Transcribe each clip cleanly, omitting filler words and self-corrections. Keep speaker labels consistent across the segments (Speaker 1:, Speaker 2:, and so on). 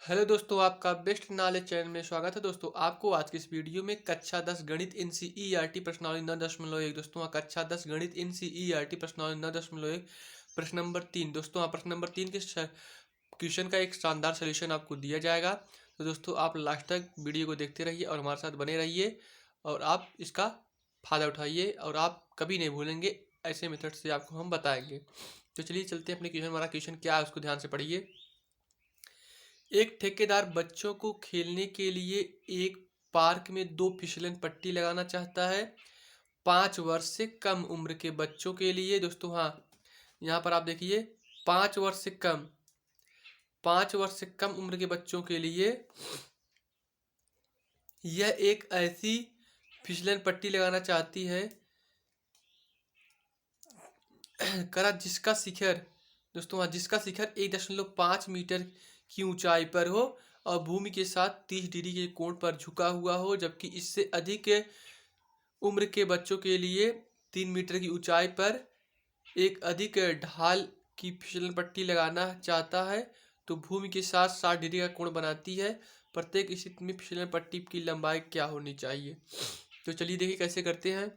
Speaker 1: Hello दोस्तों, आपका best knowledge channel में स्वागत है। दोस्तों, आपको आज की इस वीडियो में कक्षा 10 गणित एनसीईआरटी प्रश्नावली 9.1 दोस्तों कक्षा 10 गणित एनसीईआरटी प्रश्नावली 9.1 प्रश्न नंबर 3 दोस्तों प्रश्न नंबर 3 के क्वेश्चन का एक शानदार सोल्यूशन आपको दिया जाएगा। तो दोस्तों, आप लास्ट तक वीडियो को देखते रहिए और हमारे साथ बने रहिए और आप इसका फ़ायदा उठाइए और आप कभी नहीं भूलेंगे। ऐसे मेथड से आपको हम बताएंगे। तो चलिए चलते हैं अपने क्वेश्चन। हमारा क्वेश्चन क्या है उसको ध्यान से पढ़िए। एक ठेकेदार बच्चों को खेलने के लिए एक पार्क में दो फिसलन पट्टी लगाना चाहता है। 5 वर्ष से कम उम्र के बच्चों के लिए दोस्तों, हाँ, यहाँ पर आप देखिए 5 वर्ष से कम, 5 वर्ष से कम उम्र के बच्चों के लिए यह एक ऐसी फिसलन पट्टी लगाना चाहती है करा जिसका शिखर दोस्तों, हाँ, जिसका शिखर 1.5 मीटर की ऊंचाई पर हो और भूमि के साथ 30 डिग्री के कोण पर झुका हुआ हो, जबकि इससे अधिक उम्र के बच्चों के लिए 3 मीटर की ऊंचाई पर एक अधिक ढाल की फिसलन पट्टी लगाना चाहता है। तो भूमि के साथ 60 डिग्री का कोण बनाती है। प्रत्येक स्थिति में फिसलन पट्टी की लंबाई क्या होनी चाहिए। तो चलिए देखिए कैसे करते हैं।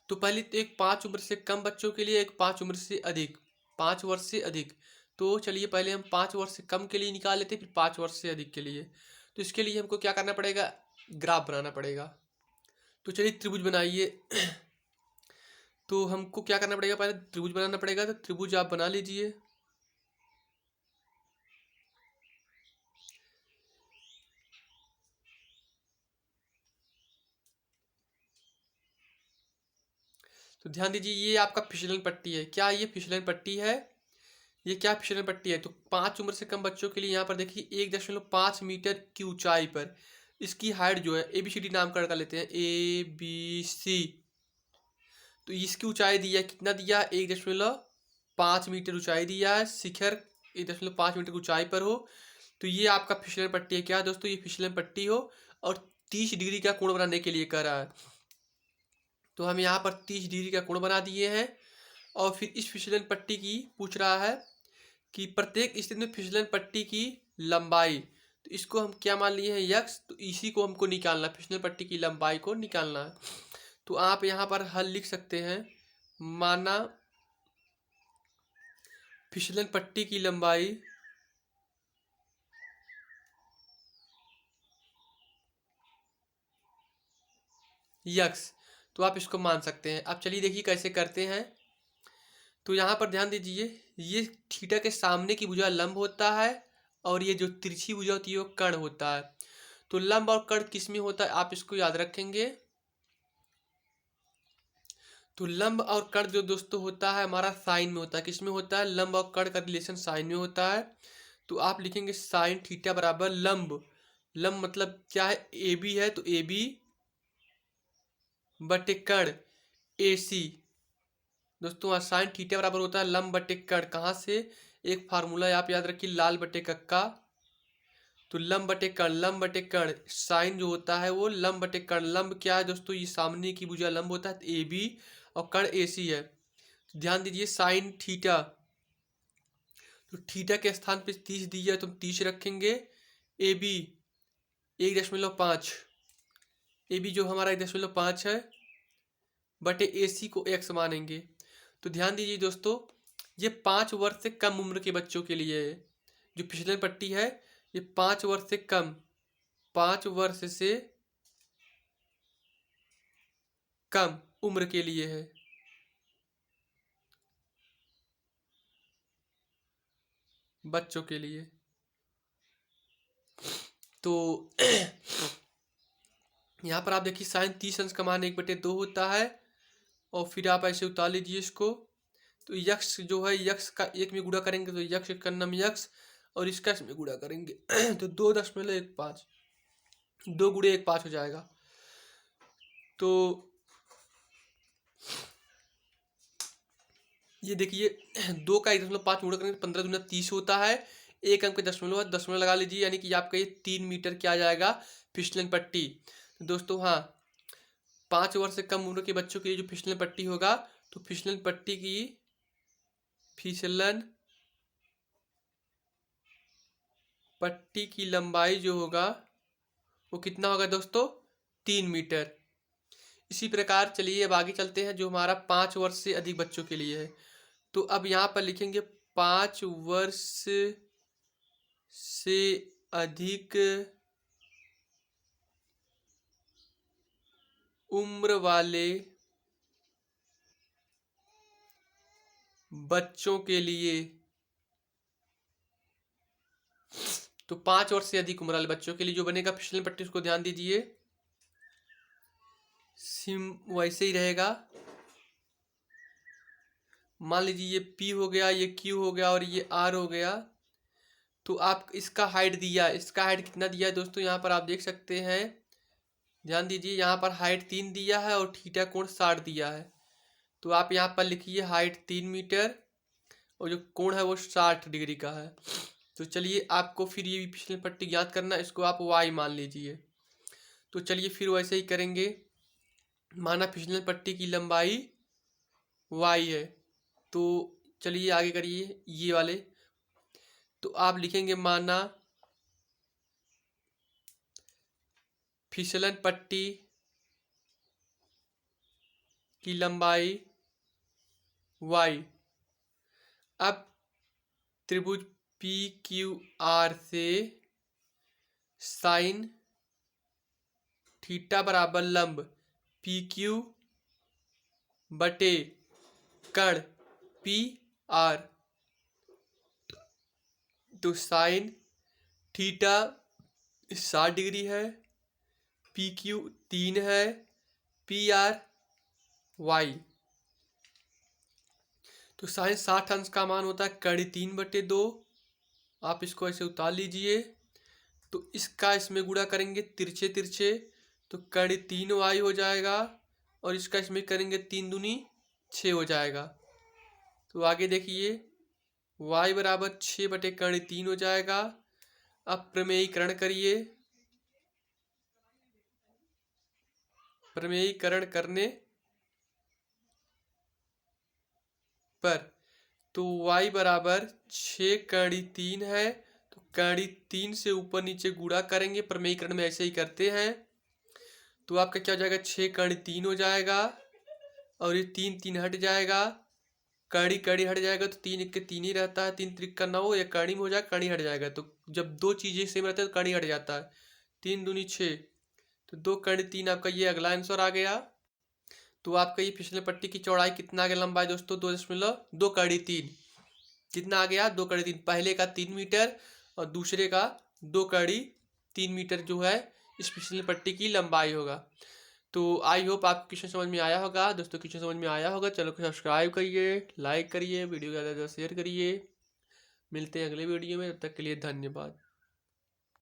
Speaker 1: तो पहले तो एक 5 उम्र से कम बच्चों के लिए, एक 5 उम्र से अधिक, 5 वर्ष से अधिक। तो चलिए पहले हम 5 वर्ष से कम के लिए निकाल लेते हैं, फिर 5 वर्ष से अधिक के लिए। तो इसके लिए हमको क्या करना पड़ेगा, ग्राफ बनाना पड़ेगा। तो चलिए त्रिभुज बनाइए। तो हमको क्या करना पड़ेगा, पहले त्रिभुज बनाना पड़ेगा। तो त्रिभुज आप बना लीजिए। तो ध्यान दीजिए, ये आपका फिसलन पट्टी है। क्या ये फिसलन पट्टी है? ये क्या फिसलन पट्टी है? तो 5 उम्र से कम बच्चों के लिए यहाँ पर देखिए 1.5 मीटर की ऊंचाई पर इसकी हाइट जो है ABCD नामकरण कर लेते हैं, ABC। तो इसकी ऊंचाई दिया है, कितना दिया है, 1.5 मीटर ऊंचाई दिया है। शिखर 1.5 मीटर की ऊंचाई पर हो। तो ये आपका फिसलन पट्टी है। क्या दोस्तों, ये फिसलन पट्टी हो और 30 डिग्री का कोण बनाने के लिए कह रहा है। तो हम यहाँ पर 30 डिग्री का कोण बना दिए हैं। और फिर इस फिसलन पट्टी की पूछ रहा है कि प्रत्येक स्थिति में फिसलन पट्टी की लंबाई। तो इसको हम क्या मान लिए हैं, यक्स। तो इसी को हमको निकालना, फिसलन पट्टी की लंबाई को निकालना है। तो आप यहाँ पर हल लिख सकते हैं। माना फिसलन पट्टी की लंबाई यक्स, तो आप इसको मान सकते हैं। अब चलिए देखिए कैसे करते हैं। तो यहाँ पर ध्यान दीजिए, ये थीटा के सामने की भुजा लंब होता है और ये जो तिरछी भुजा होती है वो कर्ण होता है। तो लंब और कर्ण किस में होता है, आप इसको याद रखेंगे। तो लंब और कर्ण जो दोस्तों होता है हमारा साइन में होता है। किस में होता है, लंब और कर्ण का रिलेशन साइन में होता है। तो आप लिखेंगे साइन थीटा बराबर लंब, लंब मतलब क्या है, AB है तो AB बटे कर्ण AC। दोस्तों साइन थीटा बराबर होता है लंब बटे कर्ण। कहाँ से, एक फार्मूला है, आप याद रखिए, लाल बटे कक्का। तो लंब बटे कर्ण, लंब बटे कर्ण, साइन जो होता है वो लंब बटे कर्ण। लंब क्या है दोस्तों, ये सामने की भुजा लंब होता है तो AB और कर्ण AC है। तो ध्यान दीजिए साइन थीटा, तो थीटा के स्थान पे 30 दिया तो हम 30 रखेंगे। AB 1.5, AB जो हमारा 1.5 है बटे AC को x मानेंगे। तो ध्यान दीजिए दोस्तों, ये 5 वर्ष से कम उम्र के बच्चों के लिए है। जो फिसलन पट्टी है ये 5 वर्ष से कम, 5 वर्ष से कम उम्र के लिए है। बच्चों के लिए तो यहाँ पर आप देखिए साइन 30 अंश का मान 1/2 होता है। और फिर आप ऐसे उतार लीजिए इसको। तो यक्स जो है, यक्स का 1 में गुणा करेंगे तो यक्स का नम यक्स, और इसका इसमें गुणा करेंगे तो 2.15, 2 × 1 5 हो जाएगा। तो ये देखिए 2 का 1.5 गुणा करेंगे 15 दूना 30 होता है। एक अंक दशमलव दशमलव लगा लीजिए, यानी कि आपका ये 3 मीटर क्या आ जाएगा, फिसलन पट्टी। तो दोस्तों हाँ, 5 वर्ष से कम उम्र के बच्चों के लिए जो फिसलन पट्टी होगा, तो फिसलन पट्टी की फिसलन पट्टी की लंबाई जो होगा वो कितना होगा दोस्तों, 3 मीटर। इसी प्रकार चलिए अब आगे चलते हैं जो हमारा 5 वर्ष से अधिक बच्चों के लिए है। तो अब यहाँ पर लिखेंगे 5 वर्ष से अधिक उम्र वाले बच्चों के लिए। तो 5 वर्ष से अधिक उम्र वाले बच्चों के लिए जो बनेगा फिसलन पट्टी, उसको ध्यान दीजिए, सिम वैसे ही रहेगा। मान लीजिए ये P हो गया, ये Q हो गया और ये R हो गया। तो आप इसका हाइट दिया, इसका हाइट कितना दिया है दोस्तों, यहाँ पर आप देख सकते हैं, ध्यान दीजिए, यहाँ पर हाइट 3 दिया है और थीटा कोण 60 दिया है। तो आप यहाँ पर लिखिए हाइट 3 मीटर और जो कोण है वो 60 डिग्री का है। तो चलिए आपको फिर ये फिसलन पट्टी ज्ञात करना, इसको आप y मान लीजिए। तो चलिए फिर वैसे ही करेंगे, माना फिसलन पट्टी की लंबाई y है। तो चलिए आगे करिए ये वाले। तो आप लिखेंगे माना फिसलन पट्टी की लंबाई y। अब त्रिभुज पी क्यू आर से साइन थीटा बराबर लंब पी क्यू बटे कर्ण पी आर। तो साइन थीटा 60 डिग्री है, पी क्यू 3 है, पी आर वाई। तो साइन 60 अंश का मान होता है कड़ी 3/2। आप इसको ऐसे उतार लीजिए। तो इसका इसमें गुणा करेंगे तिरछे तिरछे, तो कड़ी 3y हो जाएगा और इसका इसमें करेंगे 3 दूनी 6 हो जाएगा। तो आगे देखिए y बराबर 6/3 हो जाएगा। अब प्रमेयीकरण करिए, प्रमेयीकरण करने पर तो y बराबर 6/3 है। तो कड़ी 3 से ऊपर नीचे गुणा करेंगे, प्रमेयीकरण में ऐसे ही करते हैं। तो आपका क्या हो जाएगा, 6/3 हो जाएगा और ये 3 3 हट जाएगा, कड़ी कड़ी हट जाएगा तो 3 1 के 3 ही रहता है, 3 3 का 9, या कड़ी में हो जाएगा, कड़ी हट जाएगा। तो जब दो चीजें सेम रहता है तो कड़ी हट जाता है, 3 दूनी 6, तो 2/3 आपका ये अगला आंसर आ गया। तो आपका ये फिसलन पट्टी की चौड़ाई कितना आ गया, लंबाई दोस्तों 2.2/3 कितना आ गया, 2/3। पहले का 3 मीटर और दूसरे का 2/3 मीटर जो है इस फिसलन पट्टी की लंबाई होगा। तो आई होप आपको क्वेश्चन समझ में आया होगा दोस्तों, क्वेश्चन समझ में आया होगा। चलो सब्सक्राइब करिए, लाइक करिए, वीडियो ज़्यादा से ज़्यादा शेयर करिए। मिलते हैं अगले वीडियो में, तब तक के लिए धन्यवाद।